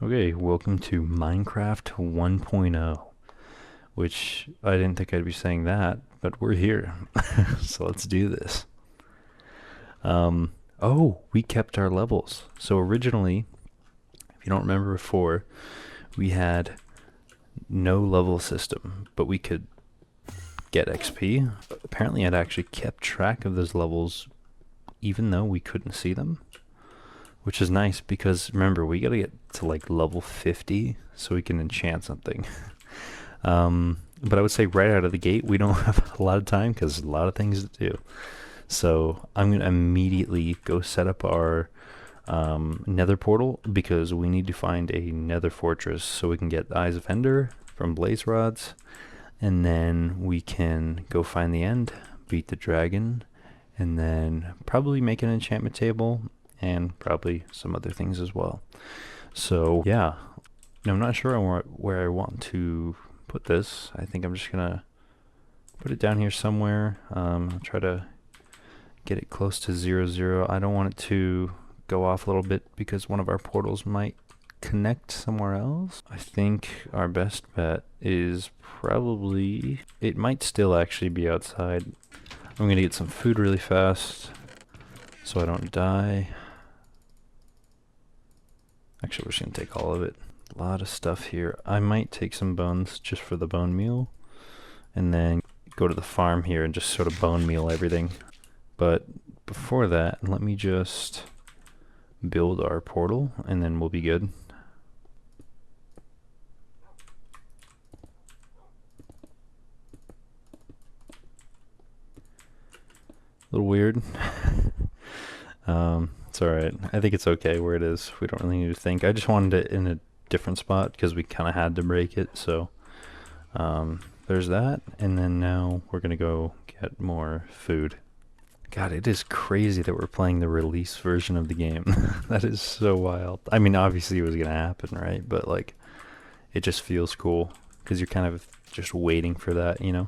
Okay, welcome to Minecraft 1.0, which I didn't think I'd be saying that, but we're here. So let's do this. Oh, we kept our levels. So originally, if you don't remember before, we had no level system, but we could get XP. Apparently, I'd actually kept track of those levels even though we couldn't see them, which is nice because remember, we gotta get to like level 50 so we can enchant something. But I would say right out of the gate, we don't have a lot of time because a lot of things to do. So I'm going to immediately go set up our nether portal because we need to find a nether fortress so we can get Eyes of Ender from blaze rods. And then we can go find the end, beat the dragon, and then probably make an enchantment table and probably some other things as well. So yeah, I'm not sure where I want to put this. I think I'm just gonna put it down here somewhere. I'll try to get it close to 0, 0. I don't want it to go off a little bit because one of our portals might connect somewhere else. I think our best bet is probably, it might still actually be outside. I'm gonna get some food really fast so I don't die. Actually, we're just gonna take all of it. A lot of stuff here. I might take some bones just for the bone meal and then go to the farm here and just sort of bone meal everything. But before that, let me just build our portal and then we'll be good. A little weird. It's alright. I think it's okay where it is. We don't really need to think. I just wanted it in a different spot because we kind of had to break it. So there's that. And then now we're going to go get more food. God, it is crazy that we're playing the release version of the game. That is so wild. I mean, obviously it was going to happen, right? But like, it just feels cool because you're kind of just waiting for that, you know?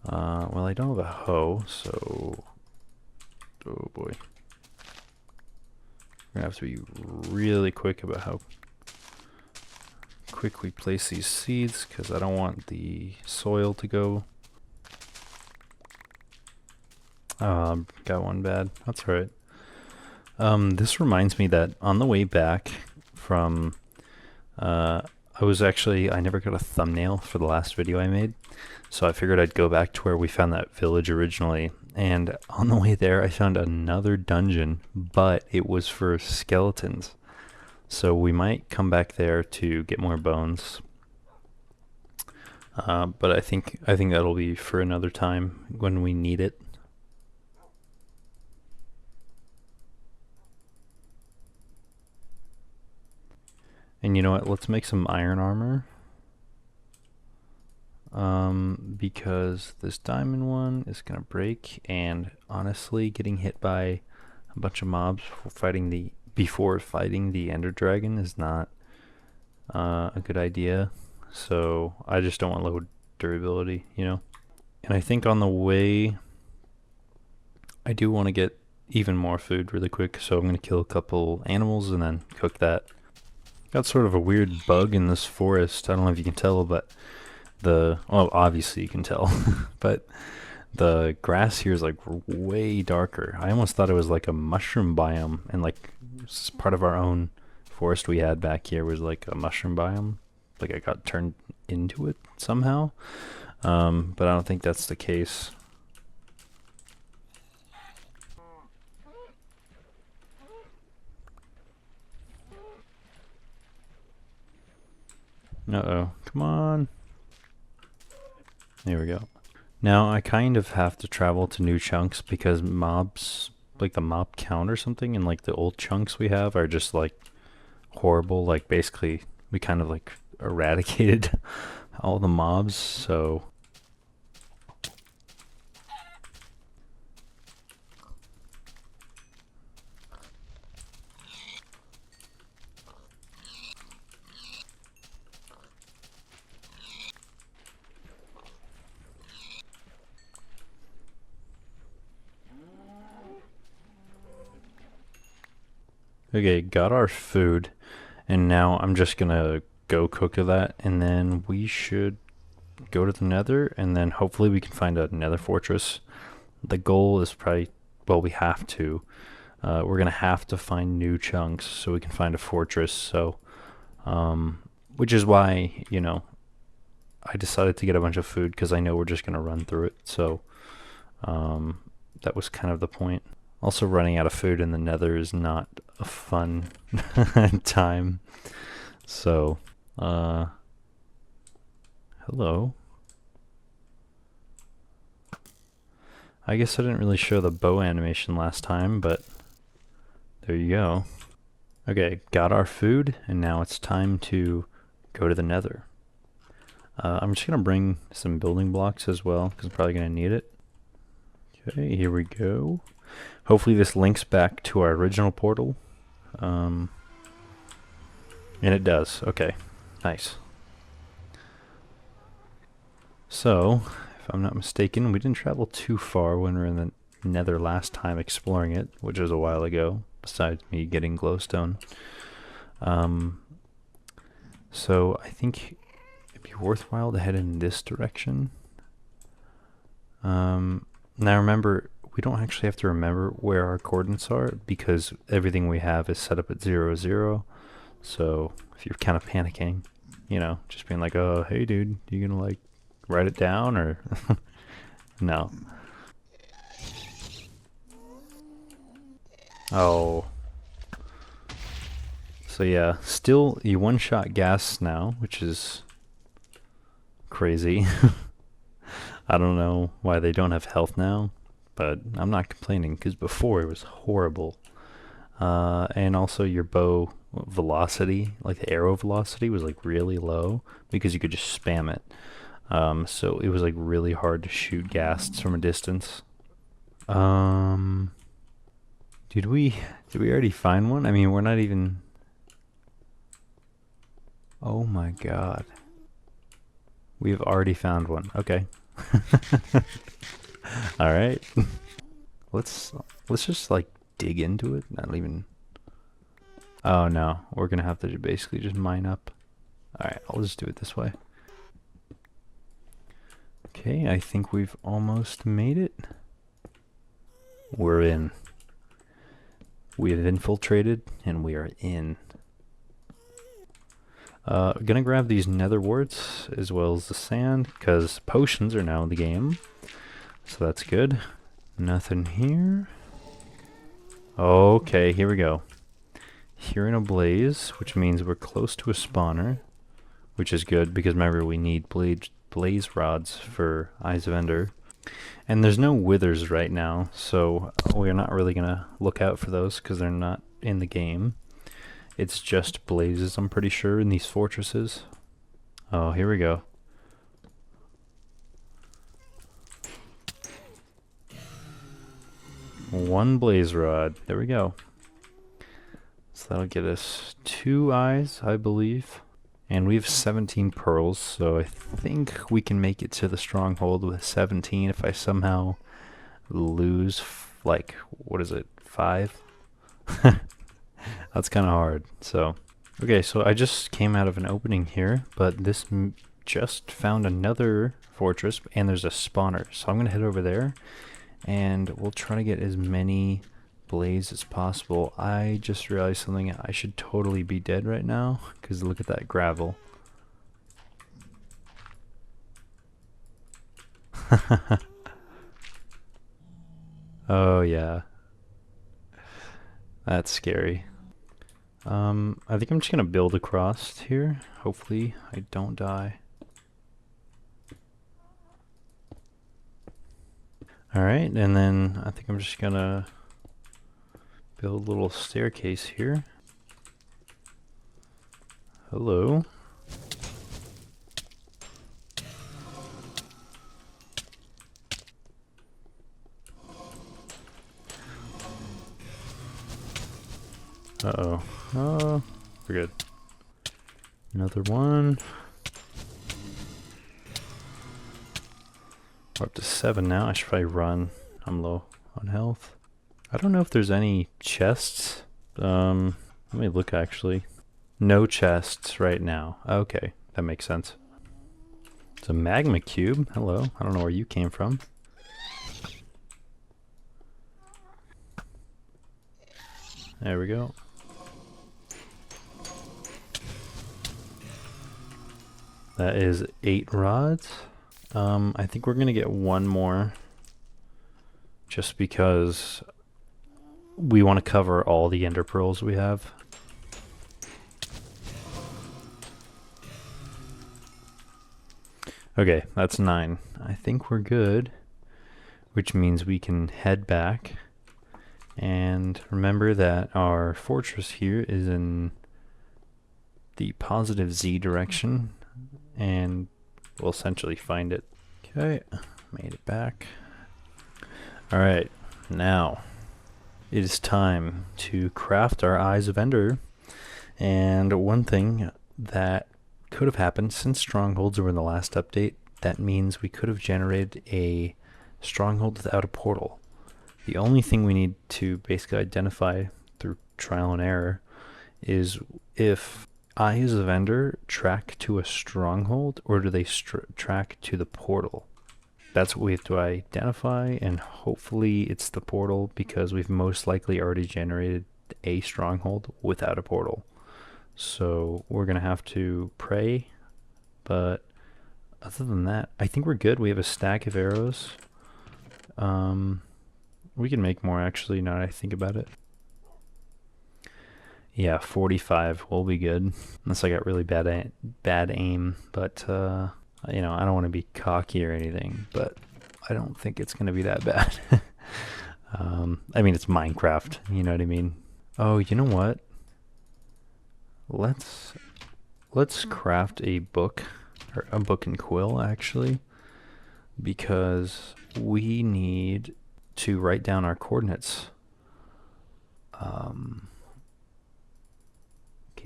Well, I don't have a hoe, so... Oh boy. We're gonna have to be really quick about how quick we place these seeds because I don't want the soil to go. Got one bad. That's alright. This reminds me that on the way back from, I never got a thumbnail for the last video I made, so I figured I'd go back to where we found that village originally, and on the way there I found another dungeon, but it was for skeletons. So we might come back there to get more bones. But I think that'll be for another time when we need it. And you know what? Let's make some iron armor. Because this diamond one is gonna break, and honestly, getting hit by a bunch of mobs before fighting the Ender Dragon is not a good idea. So I just don't want low durability, you know. And I think on the way, I do want to get even more food really quick, so I'm gonna kill a couple animals and then cook that. Got sort of a weird bug in this forest. I don't know if you can tell, but well, obviously you can tell, but the grass here is like way darker. I almost thought it was like a mushroom biome, and like part of our own forest we had back here was like a mushroom biome. Like I got turned into it somehow, but I don't think that's the case. Uh-oh, come on. There we go. Now I kind of have to travel to new chunks because mobs, like the mob count or something, and like the old chunks we have are just like horrible. Like basically we kind of like eradicated all the mobs, so okay, got our food. And now I'm just gonna go cook to that, and then we should go to the nether, and then hopefully we can find a nether fortress. The goal is probably, well, we have to. We're gonna have to find new chunks so we can find a fortress. So, which is why, you know, I decided to get a bunch of food because I know we're just gonna run through it. So, that was kind of the point. Also, running out of food in the nether is not a fun time. So, hello. I guess I didn't really show the bow animation last time, but there you go. Okay, got our food, and now it's time to go to the nether. I'm just going to bring some building blocks as well, because I'm probably going to need it. Okay, here we go. Hopefully this links back to our original portal. And it does. Okay, nice. So, if I'm not mistaken, we didn't travel too far when we were in the nether last time exploring it, which was a while ago, besides me getting glowstone. So I think it'd be worthwhile to head in this direction. Now remember, we don't actually have to remember where our coordinates are because everything we have is set up at 0, 0. So if you're kind of panicking, you know, just being like, oh, hey dude, you gonna like write it down or no? Oh. So yeah, still you one-shot gas now, which is crazy. I don't know why they don't have health now, but I'm not complaining because before it was horrible. And also your bow velocity, like the arrow velocity, was like really low because you could just spam it. So it was like really hard to shoot ghasts from a distance. Did we already find one? I mean, we're not even. Oh my god. We've already found one. Okay. All right. Let's just like dig into it. Not even. Oh no, we're gonna have to basically just mine up. All right, I'll just do it this way. Okay, I think we've almost made it. We're in. We have infiltrated, and we are in. Gonna grab these nether warts as well as the sand, because potions are now in the game. So that's good. Nothing here. Okay, here we go. Here in a blaze, which means we're close to a spawner, which is good, because remember we need blaze rods for Eyes of Ender. And there's no withers right now, so we're not really gonna look out for those, because they're not in the game. It's just blazes, I'm pretty sure, in these fortresses. Oh, here we go. One blaze rod. There we go. So that'll get us 2 eyes, I believe. And we have 17 pearls, so I think we can make it to the stronghold with 17 if I somehow lose, like, what is it, 5? That's kind of hard. So, okay, so I just came out of an opening here, but this just found another fortress, and there's a spawner. So I'm going to head over there, and we'll try to get as many blaze as possible. I just realized something. I should totally be dead right now, because look at that gravel. Oh, yeah. That's scary. I think I'm just gonna build across here. Hopefully I don't die. Alright, and then I think I'm just gonna build a little staircase here. Hello. Uh-oh. Oh, we're good. Another one. We're up to 7 now. I should probably run. I'm low on health. I don't know if there's any chests. Let me look actually. No chests right now. Okay, that makes sense. It's a magma cube. Hello. I don't know where you came from. There we go. That is 8 rods. I think we're gonna get one more just because we want to cover all the ender pearls we have. Okay, that's 9. I think we're good, which means we can head back. And remember that our fortress here is in the positive Z direction, and we'll essentially find it. Okay, made it back. Alright, now it is time to craft our Eyes of Ender. And one thing that could have happened, since strongholds were in the last update, that means we could have generated a stronghold without a portal. The only thing we need to basically identify through trial and error is if Eyes of Ender track to a stronghold, or do they track to the portal? That's what we have to identify, and hopefully it's the portal, because we've most likely already generated a stronghold without a portal. So we're going to have to pray, but other than that, I think we're good. We have a stack of arrows. We can make more, actually, now that I think about it. Yeah, 45 will be good, unless I got really bad aim, but you know, I don't want to be cocky or anything, but I don't think it's going to be that bad. I mean, it's Minecraft, you know what I mean? Oh, you know what? Let's craft a book, or a book and quill, actually, because we need to write down our coordinates. Can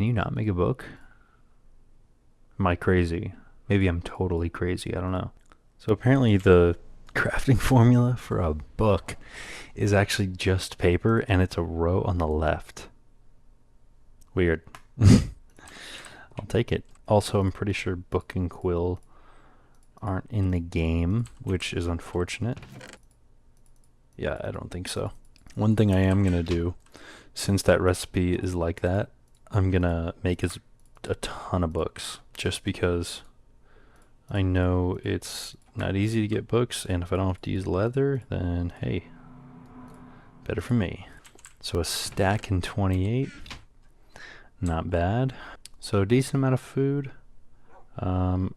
you not make a book? Am I crazy? Maybe I'm totally crazy, I don't know. So apparently the crafting formula for a book is actually just paper, and it's a row on the left. Weird. I'll take it. Also, I'm pretty sure book and quill aren't in the game, which is unfortunate. Yeah, I don't think so. One thing I am gonna do, since that recipe is like that, I'm gonna make a ton of books, just because I know it's not easy to get books, and if I don't have to use leather, then hey, better for me. So a stack in 28, not bad. So a decent amount of food. I'll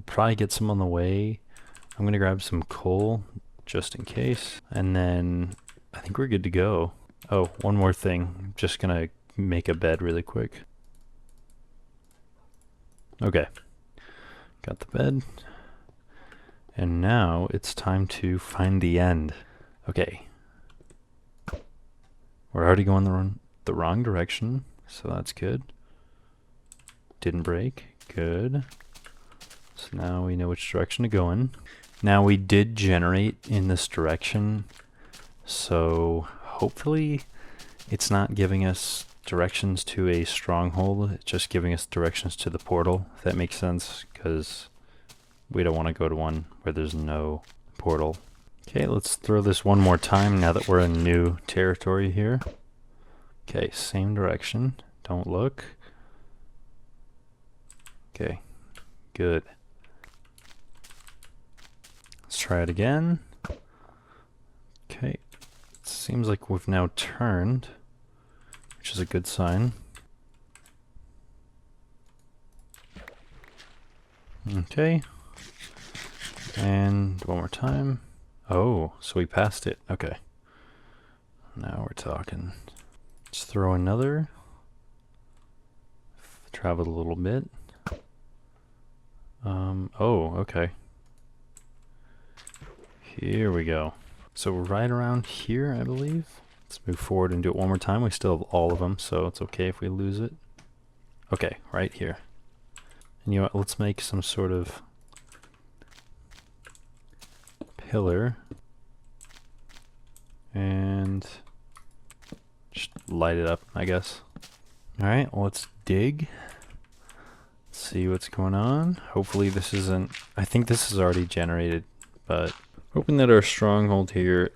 probably get some on the way. I'm gonna grab some coal just in case, and then I think we're good to go. Oh, one more thing. I'm just gonna make a bed really quick. Okay, got the bed. And now it's time to find the end. Okay. We're already going the wrong direction, so that's good. Didn't break. Good. So now we know which direction to go in. Now we did generate in this direction, so hopefully it's not giving us directions to a stronghold, it's just giving us directions to the portal, if that makes sense, because we don't want to go to one where there's no portal. Okay, let's throw this one more time now that we're in new territory here. Okay, same direction. Don't look. Okay, good. Let's try it again. Okay, it seems like we've now turned, which is a good sign. Okay. And one more time. Oh, so we passed it. Okay. Now we're talking. Let's throw another. Travel a little bit. Oh, okay. Here we go. So we're right around here, I believe. Let's move forward and do it one more time. We still have all of them, so it's okay if we lose it. Okay, right here. And you know what, let's make some sort of pillar. And just light it up, I guess. Alright, well, let's dig. See what's going on. Hopefully this isn't... I think this is already generated, but hoping that our stronghold here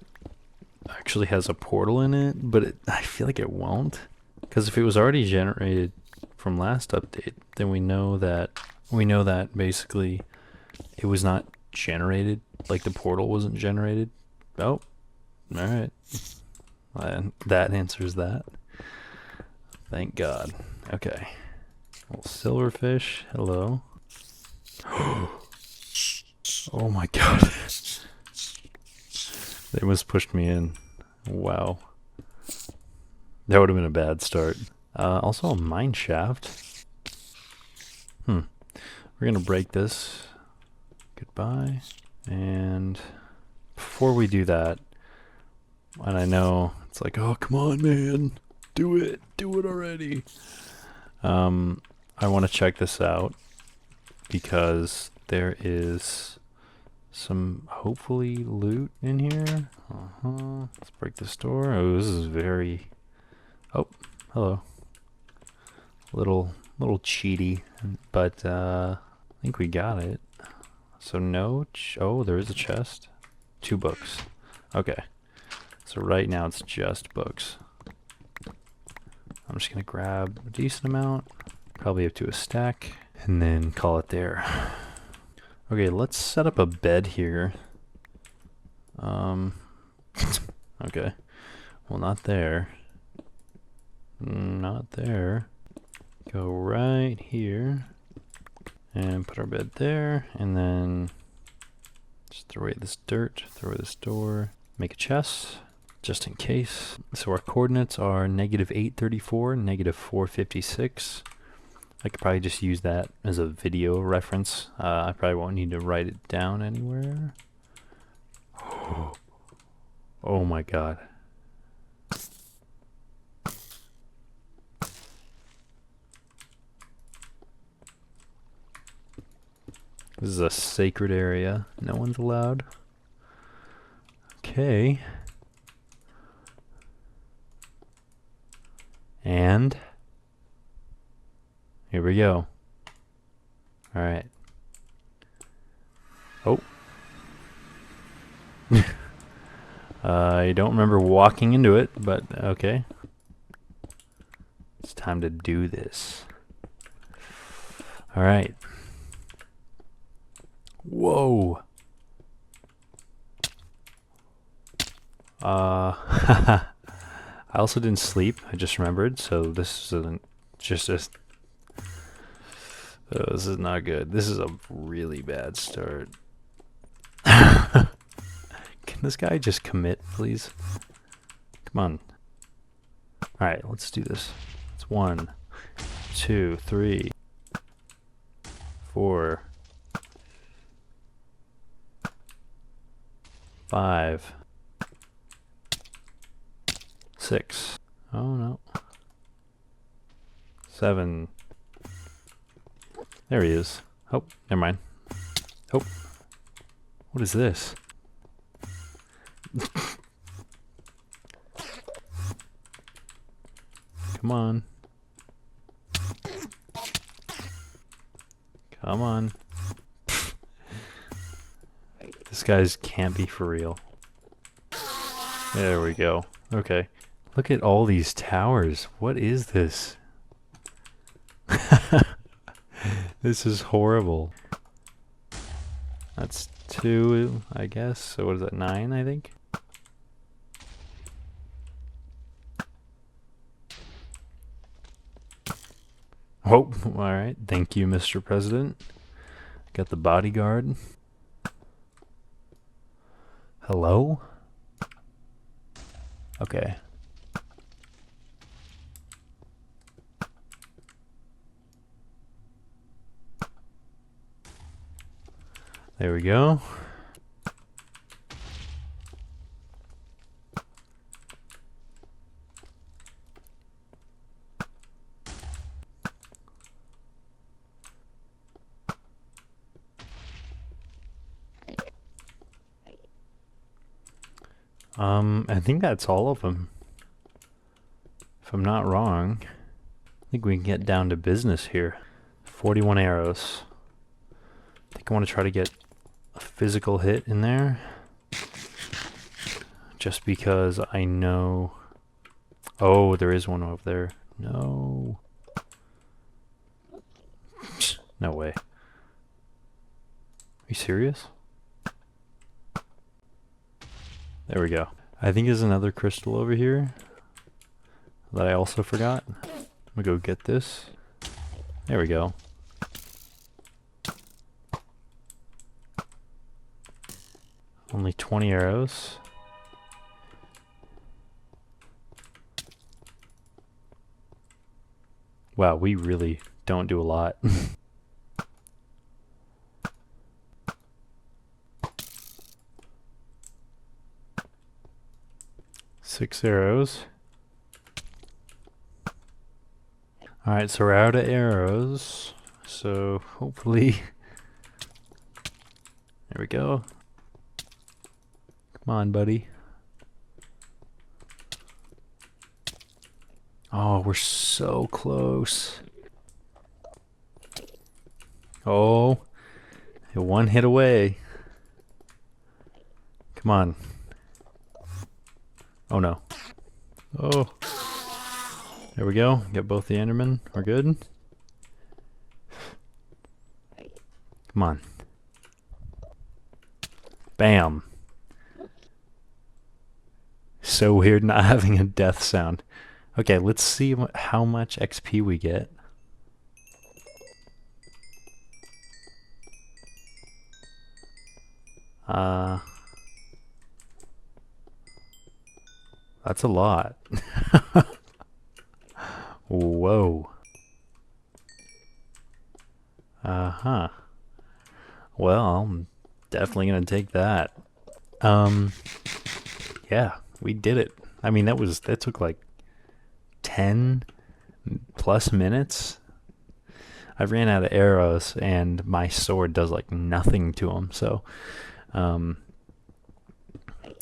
actually has a portal in it, but I feel like it won't. Because if it was already generated from last update, then we know that basically it was not generated, like the portal wasn't generated. Oh, alright. That answers that. Thank God. Okay. Well, silverfish, hello. Oh my God. They almost pushed me in. Wow. That would have been a bad start. Also a mine shaft. We're gonna break this. Goodbye. And before we do that, and I know it's like, oh, come on, man. Do it already. I want to check this out because there is some hopefully loot in here. Let's break this door. Oh, this is very... Oh, hello. Little cheaty, but I think we got it. So no... oh, there is a chest. 2 books. Okay. So right now it's just books. I'm just gonna grab a decent amount, probably up to a stack, and then call it there. Okay, let's set up a bed here. Okay. Well, not there. Not there. Go right here, and put our bed there, and then just throw away this dirt, throw away this door, make a chest. Just in case. So our coordinates are -834, -456. I could probably just use that as a video reference. I probably won't need to write it down anywhere. Oh my God. This is a sacred area. No one's allowed. Okay. And here we go. All right. Oh. I don't remember walking into it, but okay. It's time to do this. All right. Whoa. I also didn't sleep. I just remembered, so this isn't just this is not good. This is a really bad start. Can this guy just commit, please? Come on. Alright, let's do this. It's 1, 2, 3, 4, 5, 6. Oh no. 7. There he is. Oh, never mind. Oh. What is this? Come on. Come on. This guy's can't be for real. There we go. Okay. Look at all these towers. What is this? This is horrible. That's 2, I guess. So what is that, 9, I think? Oh, alright. Thank you, Mr. President. Got the bodyguard. Hello? Okay. There we go. I think that's all of them. If I'm not wrong. think we can get down to business here. 41 arrows. I think I want to try to get a physical hit in there. Just because I know... Oh, there is one over there. No. No way. Are you serious? There we go. I think there's another crystal over here that I also forgot. I'm gonna go get this. There we go. Only 20 arrows. Wow, we really don't do a lot. 6 arrows. Alright, so we're out of arrows. So hopefully... There we go. Come on, buddy. Oh, we're so close. Oh, one hit away. Come on. Oh no. Oh. There we go. Get both the Endermen. We're good. Come on. Bam. So weird not having a death sound. Okay, let's see how much XP we get. That's a lot. Whoa. Uh-huh. Well, I'm definitely gonna take that. Yeah, we did it. I mean, that took like 10 plus minutes. I ran out of arrows and my sword does like nothing to them. So,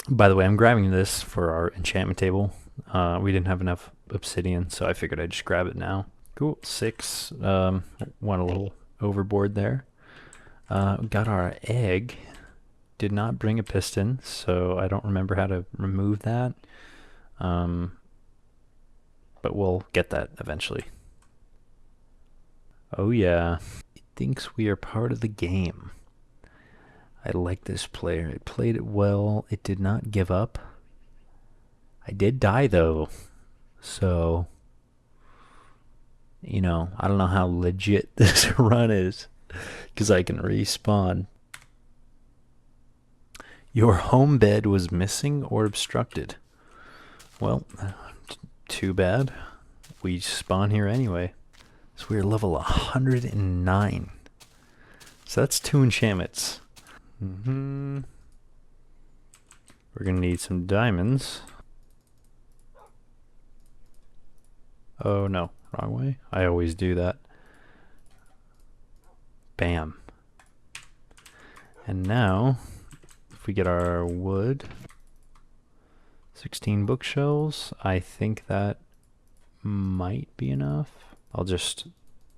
by the way, I'm grabbing this for our enchantment table. We didn't have enough obsidian, so I figured I'd just grab it now. Cool. 6. Went a little overboard there. Got our egg. Did not bring a piston, so I don't remember how to remove that. But we'll get that eventually. Oh yeah. He thinks we are part of the game. I like this player. It played it well. It did not give up. I did die though. So, you know, I don't know how legit this run is, because I can respawn. Your home bed was missing or obstructed. Well, too bad. We spawn here anyway. So we're level 109. So that's 2 enchantments. We're gonna need some diamonds. Oh no, wrong way. I always do that. Bam. And now, if we get our wood, 16 bookshelves, I think that might be enough. I'll just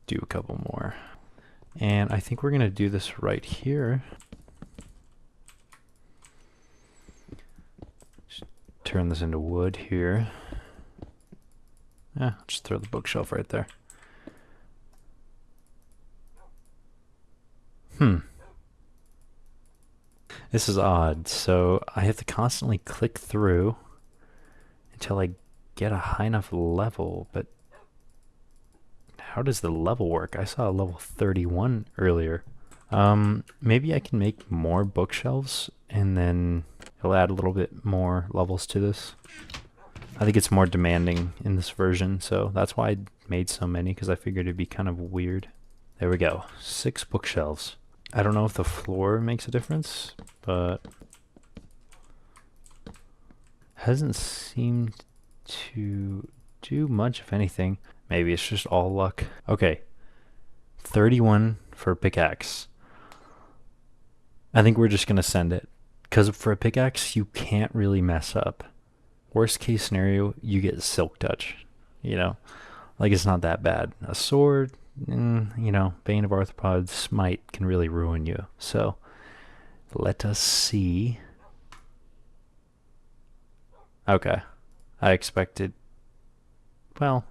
do a couple more. And I think we're gonna do this right here. Just turn this into wood here. Yeah, just throw the bookshelf right there. This is odd. So I have to constantly click through until I get a high enough level, but how does the level work? I saw a level 31 earlier. Maybe I can make more bookshelves and then it'll add a little bit more levels to this. I think it's more demanding in this version, so that's why I made so many, because I figured it'd be kind of weird. There we go. 6 bookshelves. I don't know if the floor makes a difference, but hasn't seemed to do much, if anything. Maybe it's just all luck. Okay, 31 for a pickaxe. I think we're just gonna send it, because for a pickaxe you can't really mess up. Worst case scenario, you get silk touch, you know, Like, it's not that bad. A sword, you know, Bane of Arthropods, Smite can really ruin you. So, let us see. Okay. I expected, well,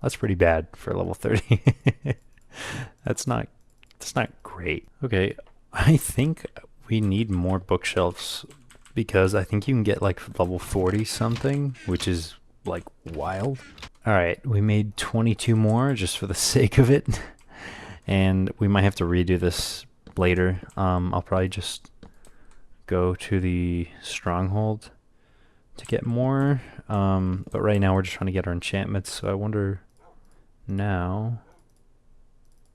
that's pretty bad for level 30. That's not that's not great. Okay, I think we need more bookshelves because I think you can get like level 40 something, which is like wild. All right, we made 22 more just for the sake of it. And we might have to redo this later. I'll probably just go to the stronghold to get more. But right now we're just trying to get our enchantments. So I wonder now.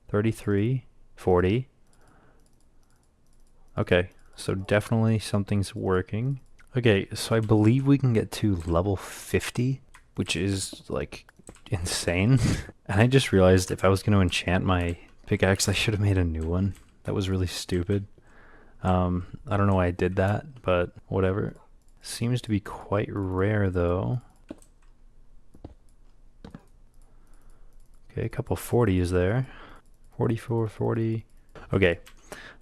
33, 40. Okay, so definitely something's working. Okay, so I believe we can get to level 50, which is like insane. And I just realized if I was going to enchant my pickaxe, I should have made a new one. That was really stupid. I don't know why I did that, but whatever. Seems to be quite rare though. Okay, a couple 40s there. 44, 40. Okay,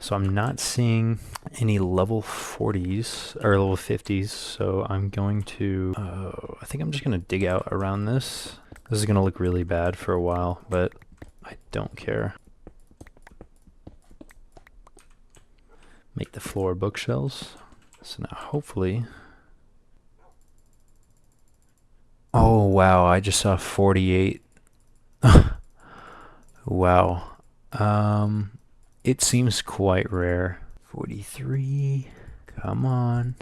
so I'm not seeing any level 40s or level 50s, so I'm going to, I think I'm just going to dig out around this. This is going to look really bad for a while, but I don't care. Make the floor bookshelves. So now hopefully... Oh, wow, I just saw 48. Wow. It seems quite rare. 43. Come on.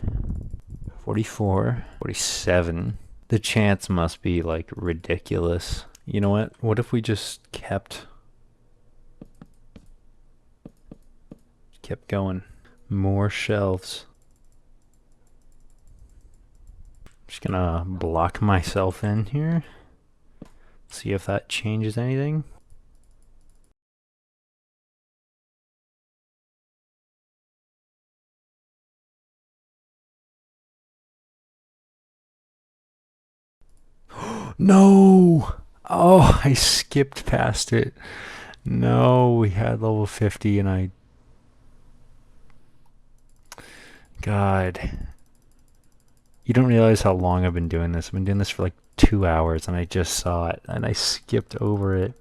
44. 47. The chance must be like ridiculous. You know what? What if we just kept going? More shelves. Just gonna block myself in here. See if that changes anything. No! Oh, I skipped past it. No, we had level 50 and I... God. You don't realize how long I've been doing this. I've been doing this for like 2 hours and I just saw it and I skipped over it.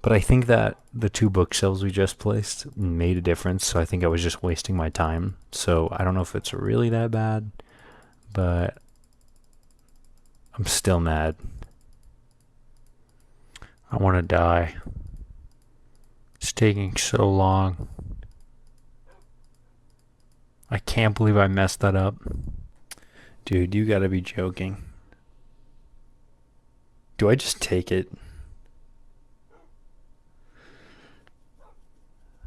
But I think that the 2 bookshelves we just placed made a difference, so I think I was just wasting my time. So I don't know if it's really that bad, but I'm still mad. I want to die. It's taking so long. I can't believe I messed that up. Dude, you gotta be joking. Do I just take it?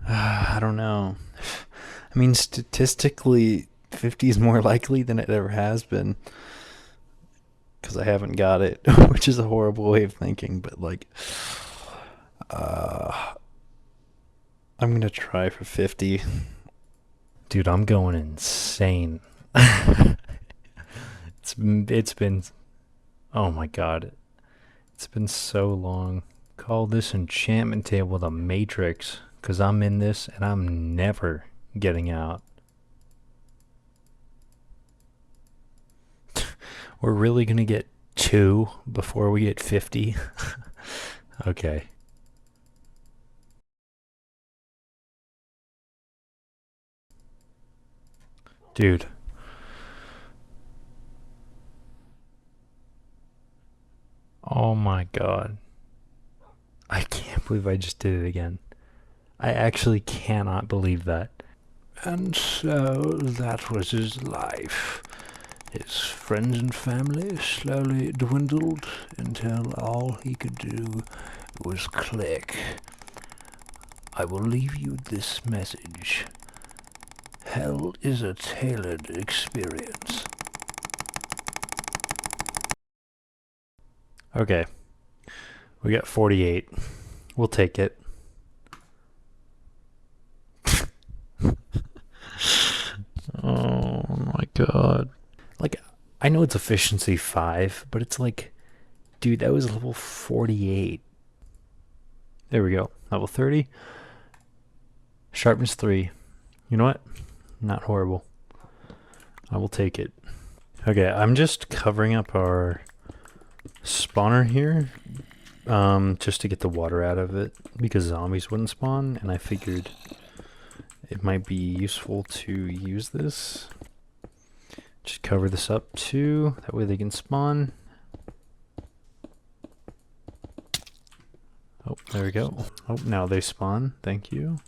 I don't know. I mean, statistically, 50 is more likely than it ever has been. Because I haven't got it, which is a horrible way of thinking, but like... I'm gonna try for 50. Dude, I'm going insane. It's been... Oh my god. It's been so long. Call this enchantment table the Matrix, because I'm in this and I'm never getting out. We're really gonna get 2 before we get 50? Okay. Dude. Oh my god. I can't believe I just did it again. I actually cannot believe that. And so that was his life. His friends and family slowly dwindled until all he could do was click. I will leave you this message. Hell is a tailored experience. Okay. We got 48. We'll take it. Oh my god. Like, I know it's efficiency 5, but it's like, dude, that was level 48. There we go. Level 30. Sharpness 3. You know what? Not horrible. I will take it. Okay, I'm just covering up our spawner here, just to get the water out of it, because zombies wouldn't spawn, and I figured it might be useful to use this. Just cover this up too, that way they can spawn. Oh, there we go. Oh, now they spawn. Thank you.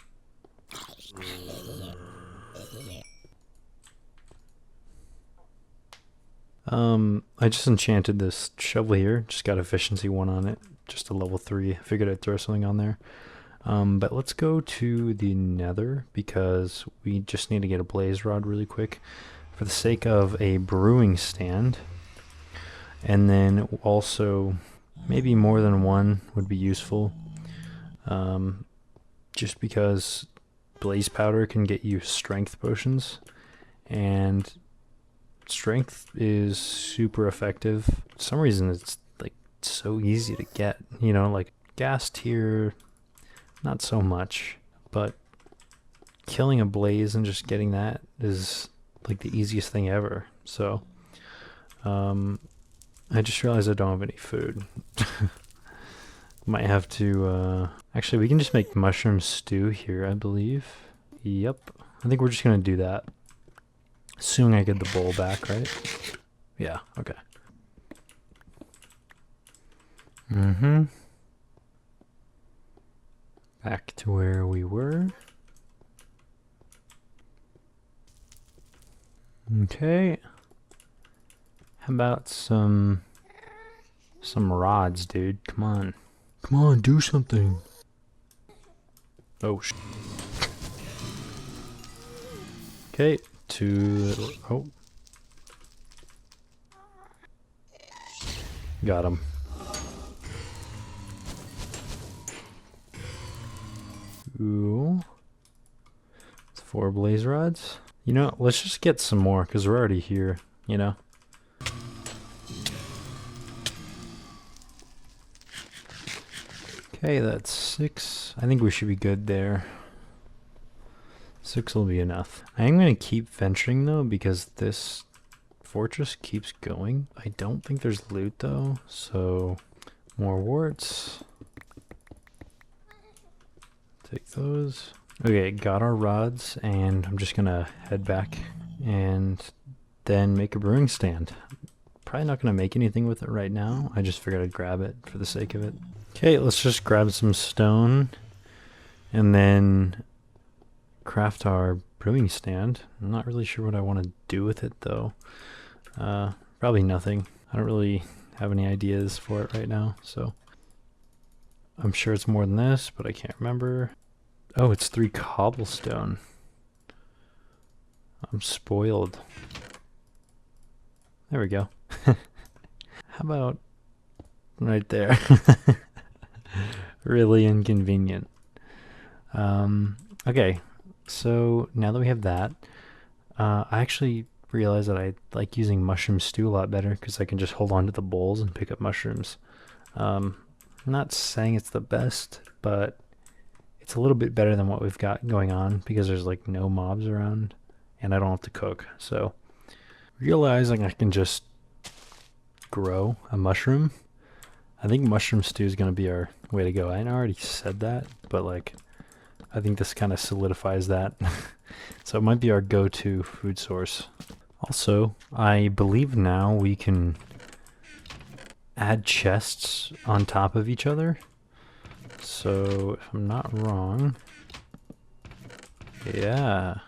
I just enchanted this shovel here. Just got efficiency 1 on it. Just a level 3. I figured I'd throw something on there. But let's go to the nether because we just need to get a blaze rod really quick for the sake of a brewing stand. And then also maybe more than one would be useful. Just because blaze powder can get you strength potions, and strength is super effective. For some reason it's like so easy to get, you know, like gas tier, not so much, but killing a blaze and just getting that is like the easiest thing ever. So I just realized I don't have any food. Might have to actually we can just make mushroom stew here, I believe. Yep, I think we're just gonna do that. Assuming I get the bowl back, right? Yeah, okay. Back to where we were. Okay. How about some rods, dude? Come on. Come on, do something. Oh, okay, oh. Got him. Ooh. It's 4 blaze rods. You know, let's just get some more, because we're already here, you know? Okay, that's 6. I think we should be good there. 6 will be enough. I am going to keep venturing, though, because this fortress keeps going. I don't think there's loot, though, so more warts. Take those. Okay, got our rods, and I'm just gonna head back and then make a brewing stand. Probably not gonna make anything with it right now. I just figured I'd grab it for the sake of it. Okay, let's just grab some stone and then craft our brewing stand. I'm not really sure what I want to do with it though. Probably nothing. I don't really have any ideas for it right now, so I'm sure it's more than this, but I can't remember. Oh, it's 3 cobblestone. I'm spoiled. There we go. How about right there? Really inconvenient. Okay, so now that we have that, I actually realized that I like using mushroom stew a lot better because I can just hold on to the bowls and pick up mushrooms. I'm not saying it's the best, but it's a little bit better than what we've got going on because there's like no mobs around and I don't have to cook. So realizing I can just grow a mushroom, I think mushroom stew is going to be our way to go. I already said that, but like I think this kind of solidifies that. So it might be our go-to food source. Also, I believe now we can add chests on top of each other. So if I'm not wrong, yeah.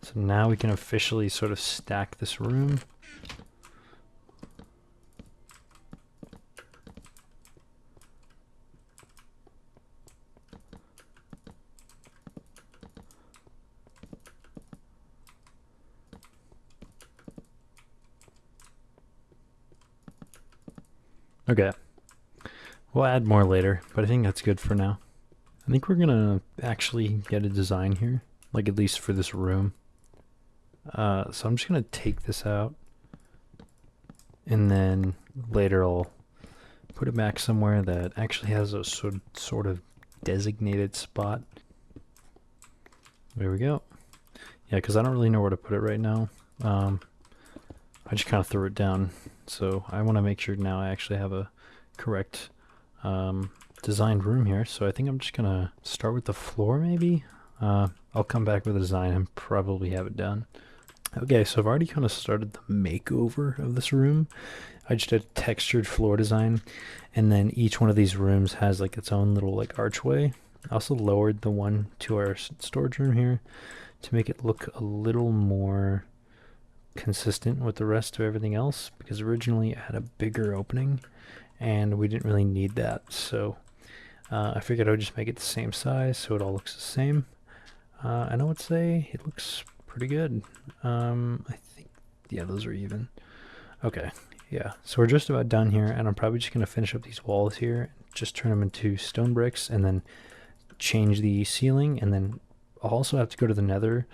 So now we can officially sort of stack this room. Okay. We'll add more later, but I think that's good for now. I think we're gonna actually get a design here, like at least for this room. So I'm just gonna take this out, and then later I'll put it back somewhere that actually has a sort of designated spot. There we go. Yeah, because I don't really know where to put it right now. I just kind of threw it down. So I want to make sure now I actually have a correct designed room here. So I think I'm just going to start with the floor maybe. I'll come back with a design and probably have it done. Okay, so I've already kind of started the makeover of this room. I just did a textured floor design, and then each one of these rooms has like its own little like archway. I also lowered the one to our storage room here to make it look a little more consistent with the rest of everything else, because originally it had a bigger opening and we didn't really need that. So I figured I would just make it the same size so it all looks the same. And I would say it looks pretty good. I think, yeah, those are even. Okay, yeah, so we're just about done here, and I'm probably just going to finish up these walls here, just turn them into stone bricks, and then change the ceiling, and then I'll also have to go to the nether,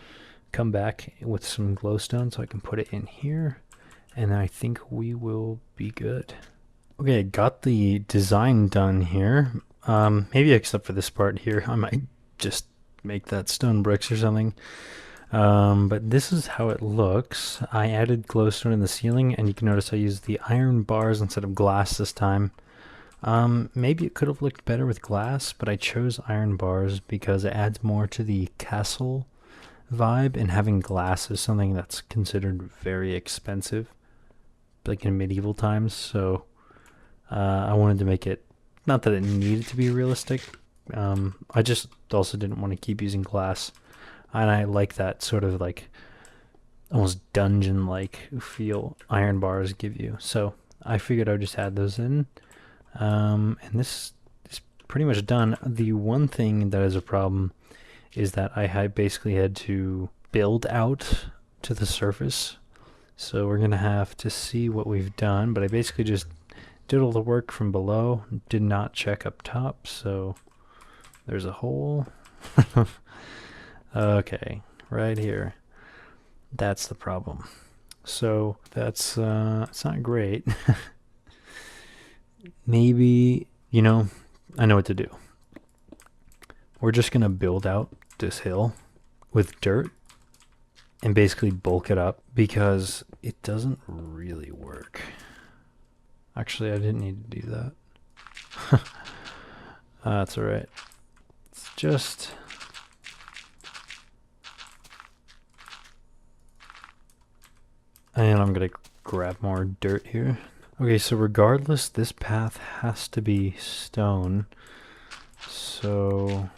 come back with some glowstone so I can put it in here, and then I think we will be good. Okay, got the design done here. Maybe except for this part here, I might just make that stone bricks or something. But this is how it looks. I added glowstone in the ceiling, and you can notice I used the iron bars instead of glass this time. Maybe it could have looked better with glass, but I chose iron bars because it adds more to the castle vibe, and having glass is something that's considered very expensive, like in medieval times. So I wanted to make it, not that it needed to be realistic. I just also didn't want to keep using glass. And I like that sort of like almost dungeon-like feel iron bars give you. So I figured I would just add those in. And this is pretty much done. The one thing that is a problem is that I basically had to build out to the surface. So we're going to have to see what we've done. But I basically just did all the work from below, did not check up top. So there's a hole. Okay, right here. That's the problem. So that's it's not great. Maybe, I know what to do. We're just gonna build out this hill with dirt and basically bulk it up, because it doesn't really work. Actually, I didn't need to do that. That's alright. It's just... And I'm going to grab more dirt here. Okay, so regardless, this path has to be stone. So...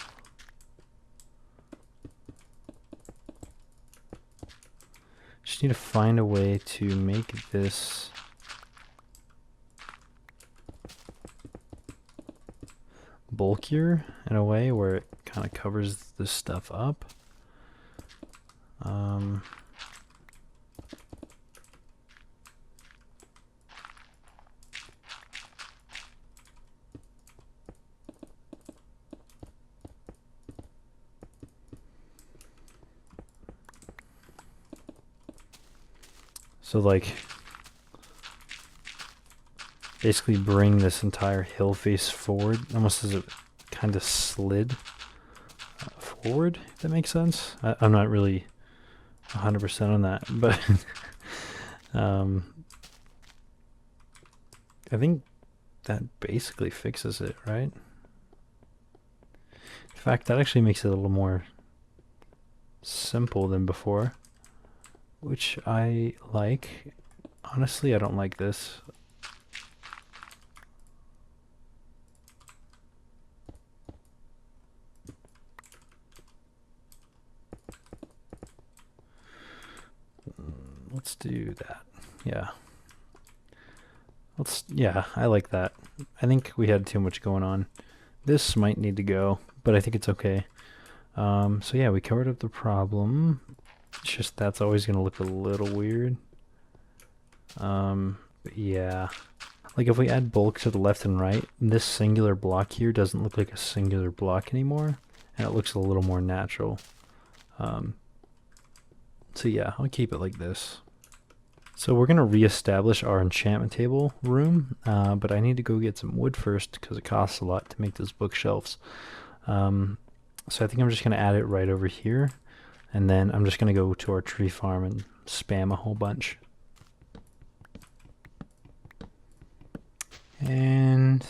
just need to find a way to make this... bulkier in a way where it kind of covers this stuff up. So like basically bring this entire hill face forward, almost as it kind of slid forward, if that makes sense. I'm not really 100% on that, but I think that basically fixes it, right? In fact, that actually makes it a little more simple than before, which I like. Honestly, I don't like this. Let's do that. Yeah. Yeah, I like that. I think we had too much going on. This might need to go, but I think it's okay. So yeah, we covered up the problem. It's just that's always going to look a little weird. But yeah. Like if we add bulk to the left and right, this singular block here doesn't look like a singular block anymore, and it looks a little more natural. So yeah, I'll keep it like this. So we're going to reestablish our enchantment table room, but I need to go get some wood first because it costs a lot to make those bookshelves. So I think I'm just going to add it right over here, and then I'm just going to go to our tree farm and spam a whole bunch. And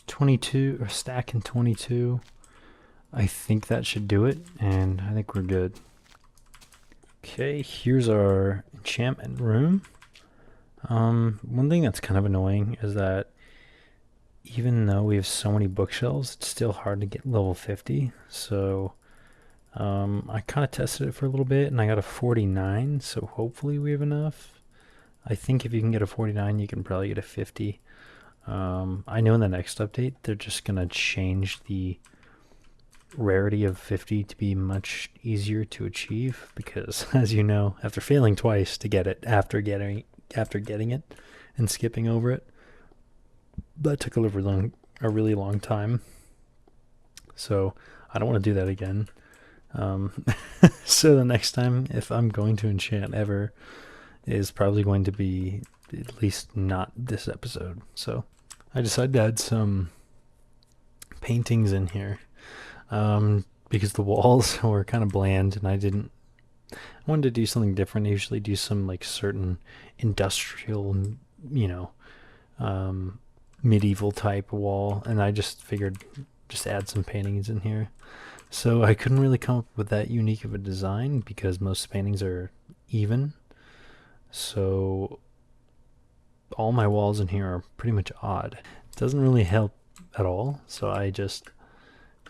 22, or stack in 22. I think that should do it, and I think we're good. Okay, here's our enchantment room. One thing that's kind of annoying is that even though we have so many bookshelves, it's still hard to get level 50. So I kind of tested it for a little bit, and I got a 49, so hopefully we have enough. I think if you can get a 49, you can probably get a 50. I know in the next update, they're just going to change the rarity of 50 to be much easier to achieve because, as you know, after failing twice to get it after getting it and skipping over it, that took a really long time. So I don't want to do that again. So the next time, if I'm going to enchant ever, is probably going to be at least not this episode. So I decided to add some paintings in here. Because the walls were kind of bland, and I wanted to do something different. I usually do some like certain industrial, medieval type wall, and I just figured just add some paintings in here. So I couldn't really come up with that unique of a design because most paintings are even. So all my walls in here are pretty much odd. It doesn't really help at all, so I just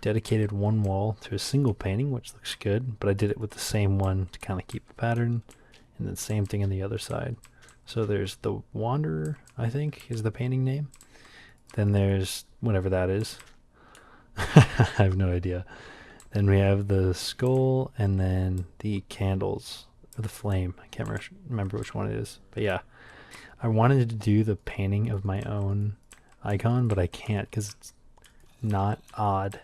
dedicated one wall to a single painting, which looks good, but I did it with the same one to kind of keep the pattern, and the same thing on the other side. So there's the Wanderer, I think, is the painting name. Then there's whatever that is. I have no idea. Then we have the skull, and then the candles, or the flame. I can't remember which one it is. But yeah, I wanted to do the painting of my own icon, but I can't because it's not odd.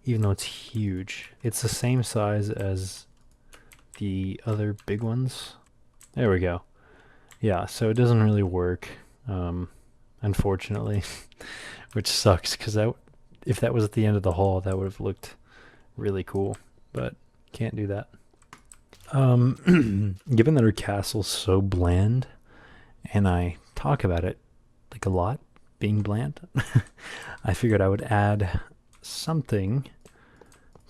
Even though it's huge. It's the same size as the other big ones. There we go. Yeah, so it doesn't really work, unfortunately, which sucks, because if that was at the end of the hall, that would have looked really cool, but can't do that. Given that our castle's so bland, and I talk about it like a lot, being bland, I figured I would add something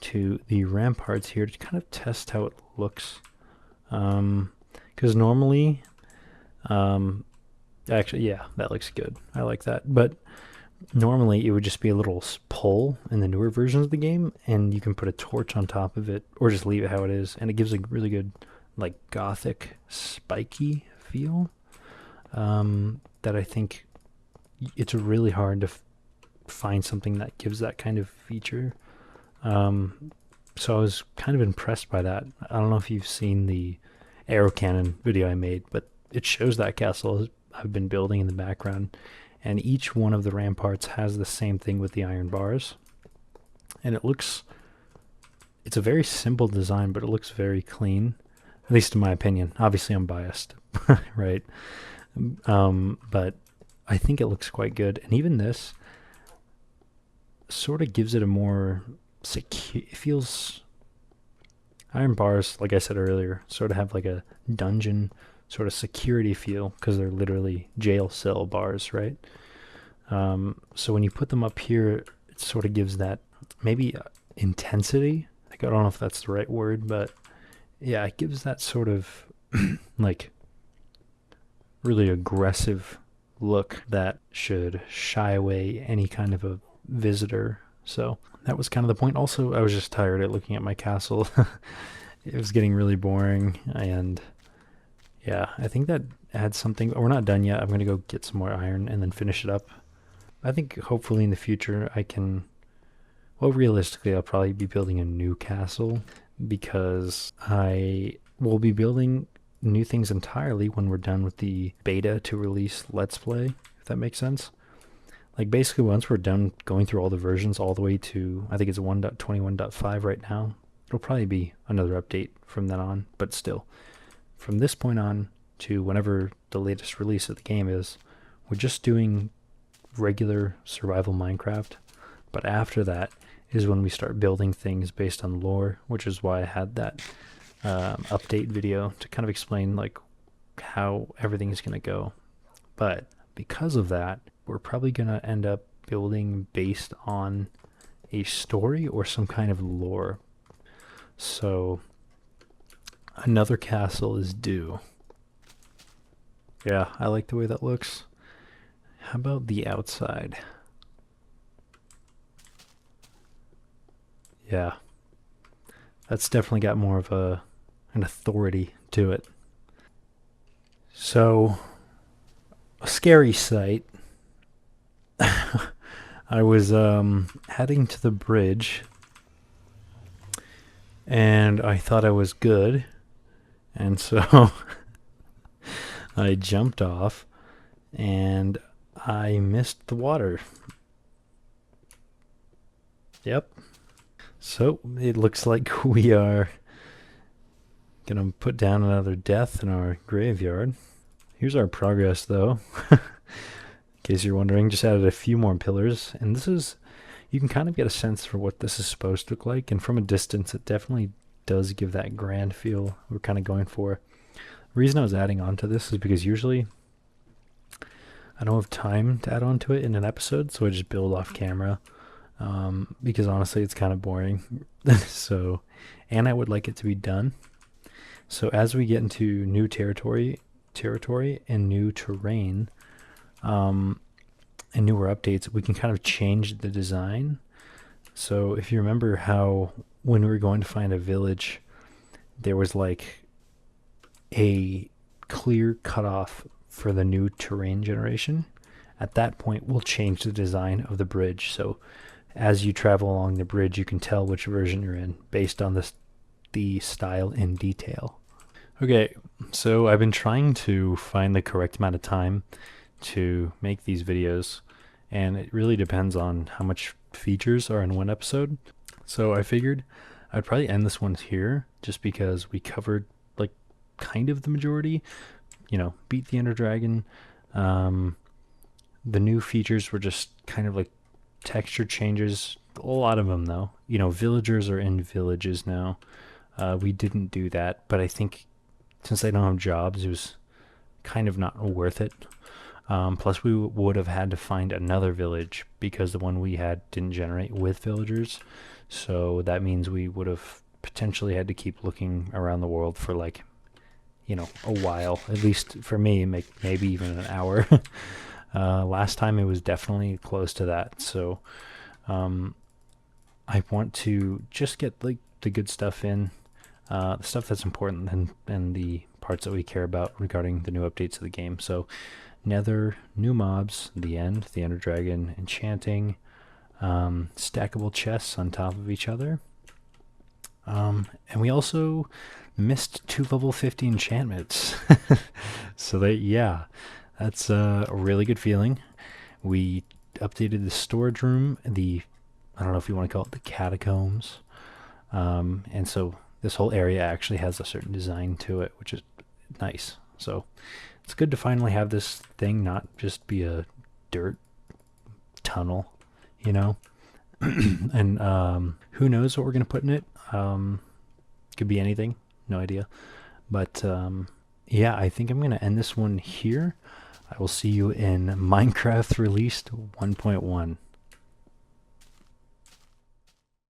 to the ramparts here to kind of test how it looks, because normally actually, yeah, that looks good. I like that. But normally it would just be a little pole in the newer versions of the game, and you can put a torch on top of it or just leave it how it is, and it gives a really good like gothic spiky feel that I think it's really hard to find something that gives that kind of feature. So I was kind of impressed by that. I don't know if you've seen the arrow cannon video I made, but it shows that castle I've been building in the background, and each one of the ramparts has the same thing with the iron bars, and it's a very simple design, but it looks very clean, at least in my opinion. Obviously I'm biased, right? But I think it looks quite good, and even this sort of gives it a more secure, it feels, iron bars, like I said earlier, sort of have like a dungeon sort of security feel because they're literally jail cell bars, right? So when you put them up here, it sort of gives that maybe intensity. Like, I don't know if that's the right word, but yeah, it gives that sort of like really aggressive look that should shy away any kind of a visitor. So that was kind of the point. Also, I was just tired at looking at my castle. It was getting really boring, and yeah, I think that adds something. We're not done yet. I'm going to go get some more iron and then finish it up. I think hopefully in the future I can, well, realistically I'll probably be building a new castle because I will be building new things entirely when we're done with the beta to release Let's Play, if that makes sense. Like, basically once we're done going through all the versions all the way to, I think it's 1.21.5 right now, it'll probably be another update from then on, but still, from this point on to whenever the latest release of the game is we're just doing regular survival Minecraft, but after that is when we start building things based on lore, which is why I had that update video to kind of explain like how everything is going to go. But because of that, we're probably going to end up building based on a story or some kind of lore. So another castle is due. Yeah, I like the way that looks. How about the outside? Yeah, that's definitely got more of an authority to it. So, a scary sight. I was heading to the bridge, and I thought I was good, and so I jumped off, and I missed the water. Yep. So it looks like we are gonna put down another death in our graveyard. Here's our progress, though. In case you're wondering, just added a few more pillars, and this is, you can kind of get a sense for what this is supposed to look like, and from a distance it definitely does give that grand feel we're kind of going for. The reason I was adding on to this is because usually I don't have time to add on to it in an episode, so I just build off camera, because honestly it's kind of boring. So, and I would like it to be done. So as we get into new territory and new terrain, and newer updates, we can kind of change the design. So if you remember how when we were going to find a village, there was like a clear cutoff for the new terrain generation. At that point, we'll change the design of the bridge. So as you travel along the bridge, you can tell which version you're in based on the style and detail. Okay, so I've been trying to find the correct amount of time to make these videos, and it really depends on how much features are in one episode. So I figured I'd probably end this one here, just because we covered like kind of the majority. You know, beat the Ender Dragon. The new features were just kind of like texture changes. A lot of them, though. You know, villagers are in villages now. We didn't do that, but I think since they don't have jobs, it was kind of not worth it. Plus, we would have had to find another village because the one we had didn't generate with villagers. So that means we would have potentially had to keep looking around the world for like, you know, a while. At least for me, maybe even an hour. Last time it was definitely close to that. So I want to just get like the good stuff in. The stuff that's important and the parts that we care about regarding the new updates of the game. So nether, new mobs, the Ender Dragon, enchanting, stackable chests on top of each other. And we also missed 2 level 50 enchantments. So yeah, that's a really good feeling. We updated the storage room, I don't know if you want to call it the catacombs. And so this whole area actually has a certain design to it, which is nice. So it's good to finally have this thing not just be a dirt tunnel, you know? And who knows what we're going to put in it? Could be anything. No idea. But yeah, I think I'm going to end this one here. I will see you in Minecraft Released 1.1.